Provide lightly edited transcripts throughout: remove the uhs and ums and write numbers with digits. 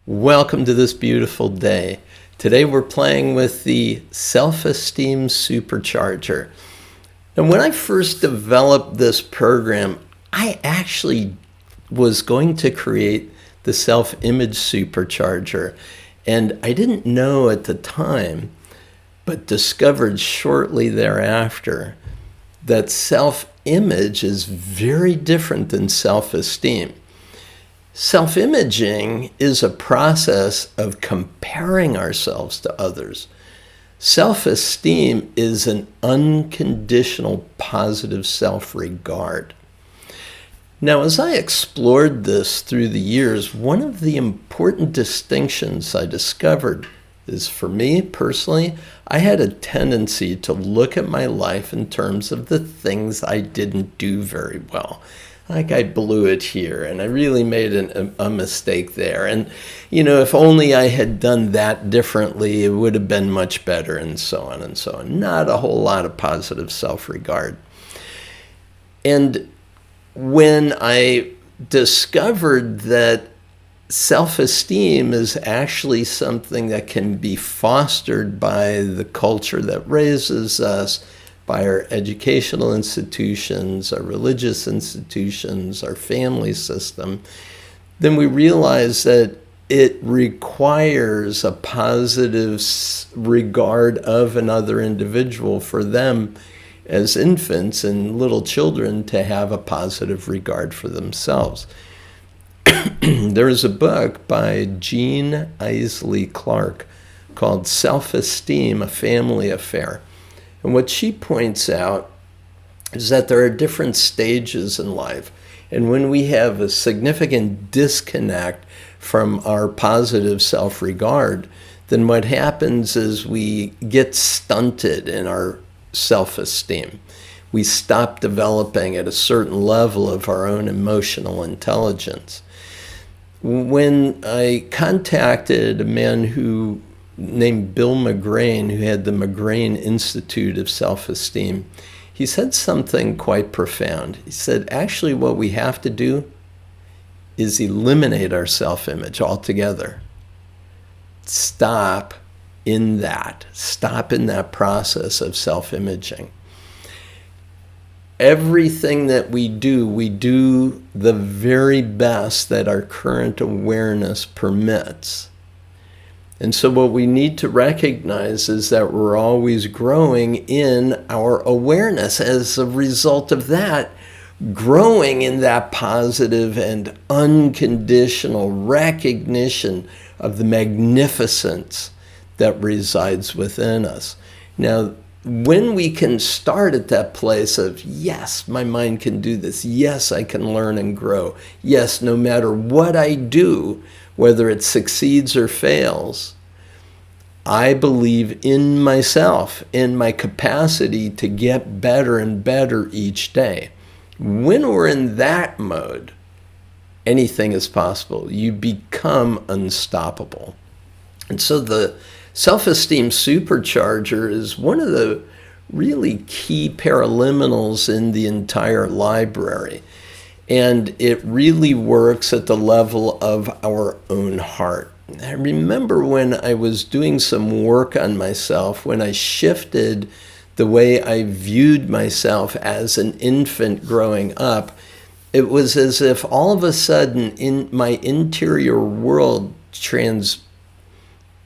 Welcome to this beautiful day. Today we're playing with the Self-Esteem Supercharger. And when I first developed this program, I actually was going to create the Self-Image Supercharger. And I didn't know at the time, but discovered shortly thereafter, that self-image is very different than self-esteem. Self-imaging is a process of comparing ourselves to others. Self-esteem is an unconditional positive self-regard. Now, as I explored this through the years, one of the important distinctions I discovered is, for me personally, I had a tendency to look at my life in terms of the things I didn't do very well. Like, I blew it here, and I really made a mistake there. And, if only I had done that differently, it would have been much better, and so on and so on. Not a whole lot of positive self-regard. And when I discovered that self-esteem is actually something that can be fostered by the culture that raises us, by our educational institutions, our religious institutions, our family system, then we realize that it requires a positive regard of another individual for them as infants and little children to have a positive regard for themselves. There is a book by Jean Isley Clark called Self-Esteem, A Family Affair. And what she points out is that there are different stages in life. And when we have a significant disconnect from our positive self-regard, then what happens is we get stunted in our self-esteem. We stop developing at a certain level of our own emotional intelligence. When I contacted a man named Bill McGrain, who had the McGrain Institute of Self-Esteem, he said something quite profound. He said, actually, what we have to do is eliminate our self-image altogether. Stop in that process of self-imaging. Everything that we do the very best that our current awareness permits. And so what we need to recognize is that we're always growing in our awareness. As a result of that, growing in that positive and unconditional recognition of the magnificence that resides within us. Now, when we can start at that place of, yes, my mind can do this. Yes, I can learn and grow. Yes, no matter what I do, whether it succeeds or fails, I believe in myself, in my capacity to get better and better each day. When we're in that mode, anything is possible. You become unstoppable. And so the Self-Esteem Supercharger is one of the really key paraliminals in the entire library. And it really works at the level of our own heart. I remember when I was doing some work on myself, when I shifted the way I viewed myself as an infant growing up, it was as if all of a sudden in my interior world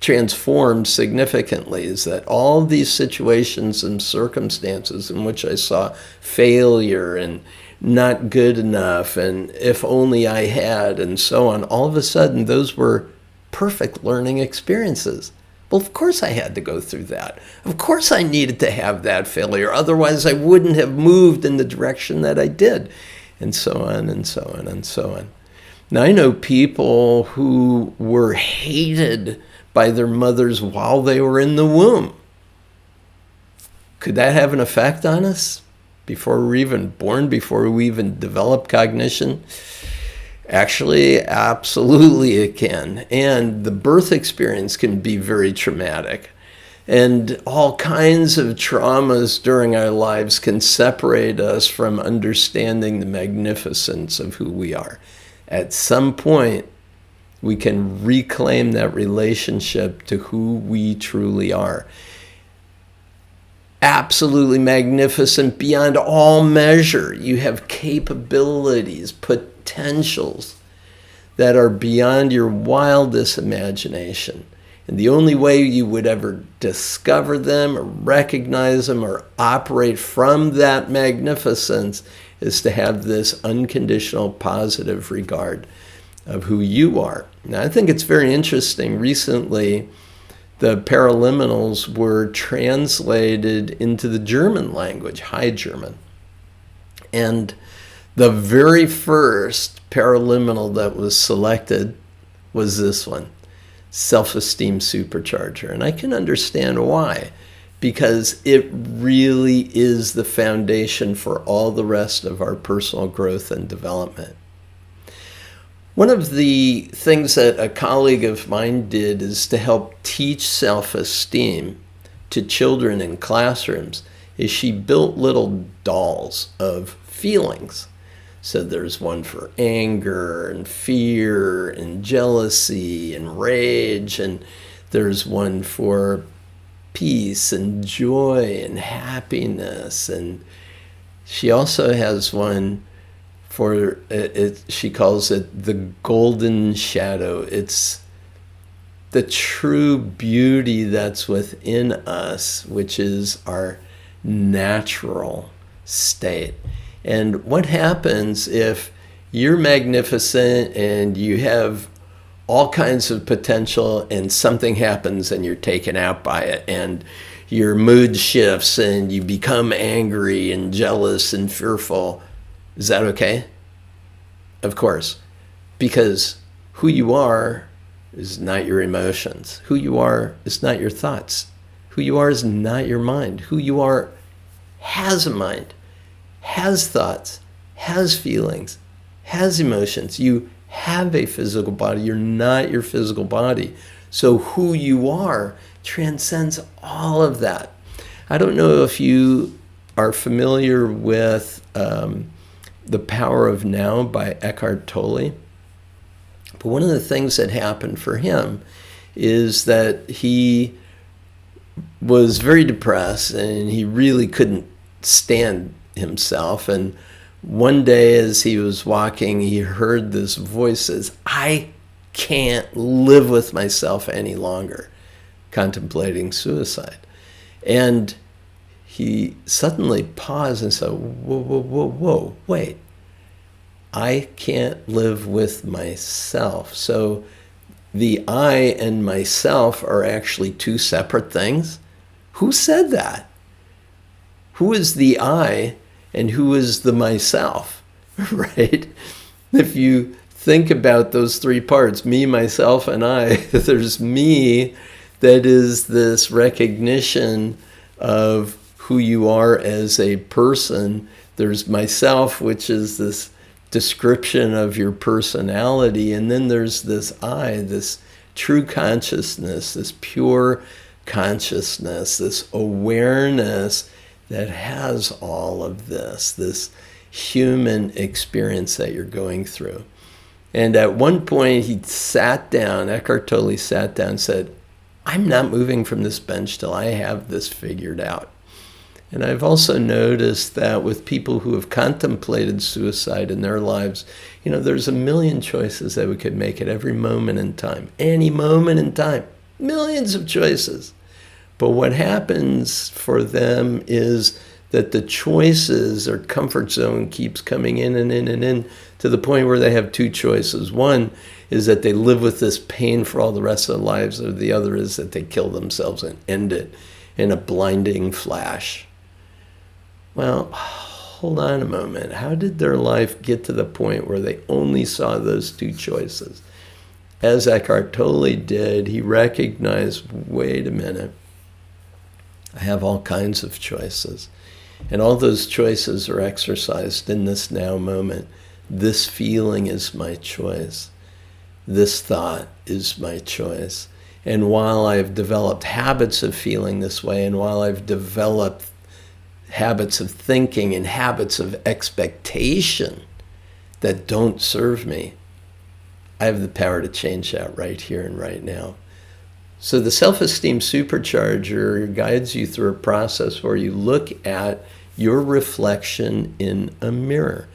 transformed significantly. Is that all these situations and circumstances in which I saw failure and not good enough, and if only I had, and so on, all of a sudden those were perfect learning experiences. Well, of course I had to go through that. Of course I needed to have that failure. Otherwise I wouldn't have moved in the direction that I did, and so on and so on and so on. Now, I know people who were hated by their mothers while they were in the womb. Could that have an effect on us before we're even born, before we even develop cognition? Actually, absolutely it can. And the birth experience can be very traumatic. And all kinds of traumas during our lives can separate us from understanding the magnificence of who we are. At some point, We can reclaim that relationship to who we truly are. Absolutely magnificent beyond all measure. You have capabilities, potentials that are beyond your wildest imagination. And the only way you would ever discover them or recognize them or operate from that magnificence is to have this unconditional positive regard of who you are. Now, I think it's very interesting. Recently, the Paraliminals were translated into the German language, High German. And the very first Paraliminal that was selected was this one, Self-Esteem Supercharger. And I can understand why, because it really is the foundation for all the rest of our personal growth and development. One of the things that a colleague of mine did is to help teach self-esteem to children in classrooms is she built little dolls of feelings. So there's one for anger and fear and jealousy and rage, and there's one for peace and joy and happiness. And she also has one for it, she calls it the golden shadow. It's the true beauty that's within us, which is our natural state. And what happens if you're magnificent and you have all kinds of potential and something happens and you're taken out by it and your mood shifts and you become angry and jealous and fearful? Is that okay? Of course, because who you are is not your emotions. Who you are is not your thoughts. Who you are is not your mind. Who you are has a mind, has thoughts, has feelings, has emotions. You have a physical body. You're not your physical body. So who you are transcends all of that. I don't know if you are familiar with The Power of Now by Eckhart Tolle. But one of the things that happened for him is that he was very depressed and he really couldn't stand himself. And one day as he was walking, he heard this voice says, "I can't live with myself any longer," contemplating suicide. And he suddenly paused and said, whoa, wait. I can't live with myself. So the I and myself are actually two separate things? Who said that? Who is the I and who is the myself, right? If you think about those three parts, me, myself, and I, there's me that is this recognition of who you are as a person. There's myself, which is this description of your personality. And then there's this I, this true consciousness, this pure consciousness, this awareness that has all of this human experience that you're going through. And at one point he sat down, Eckhart Tolle sat down and said, "I'm not moving from this bench till I have this figured out." And I've also noticed that with people who have contemplated suicide in their lives, there's a million choices that we could make at every moment in time. Any moment in time. Millions of choices. But what happens for them is that the choices, their comfort zone keeps coming in and in and in to the point where they have two choices. One is that they live with this pain for all the rest of their lives, or the other is that they kill themselves and end it in a blinding flash. Well, hold on a moment. How did their life get to the point where they only saw those two choices? As Eckhart Tolle did, he recognized, wait a minute, I have all kinds of choices. And all those choices are exercised in this now moment. This feeling is my choice. This thought is my choice. And while I've developed habits of feeling this way, and while I've developed habits of thinking and habits of expectation that don't serve me, I have the power to change that right here and right now. So the Self-Esteem Supercharger guides you through a process where you look at your reflection in a mirror.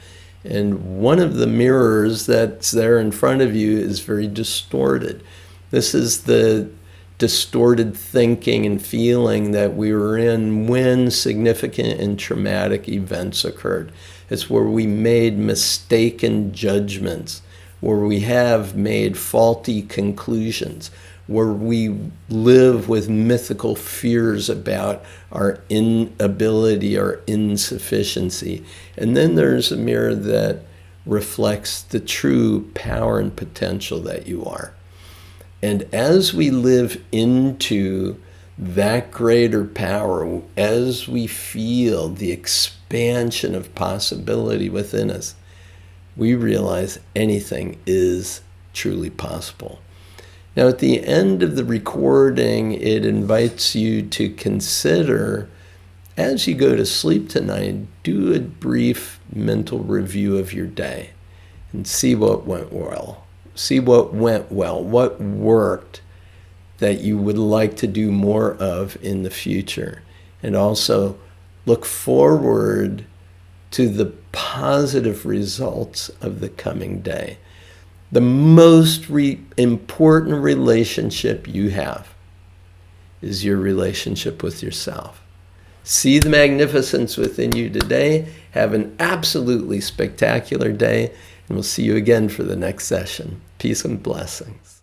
And one of the mirrors that's there in front of you is very distorted. This is the distorted thinking and feeling that we were in when significant and traumatic events occurred. It's where we made mistaken judgments, where we have made faulty conclusions, where we live with mythical fears about our inability or insufficiency. And then there's a mirror that reflects the true power and potential that you are. And as we live into that greater power, as we feel the expansion of possibility within us, we realize anything is truly possible. Now, at the end of the recording, it invites you to consider, as you go to sleep tonight, do a brief mental review of your day and see what went well. See what went well, what worked that you would like to do more of in the future. And also look forward to the positive results of the coming day. The most important relationship you have is your relationship with yourself. See the magnificence within you today. Have an absolutely spectacular day, and we'll see you again for the next session. Peace and blessings.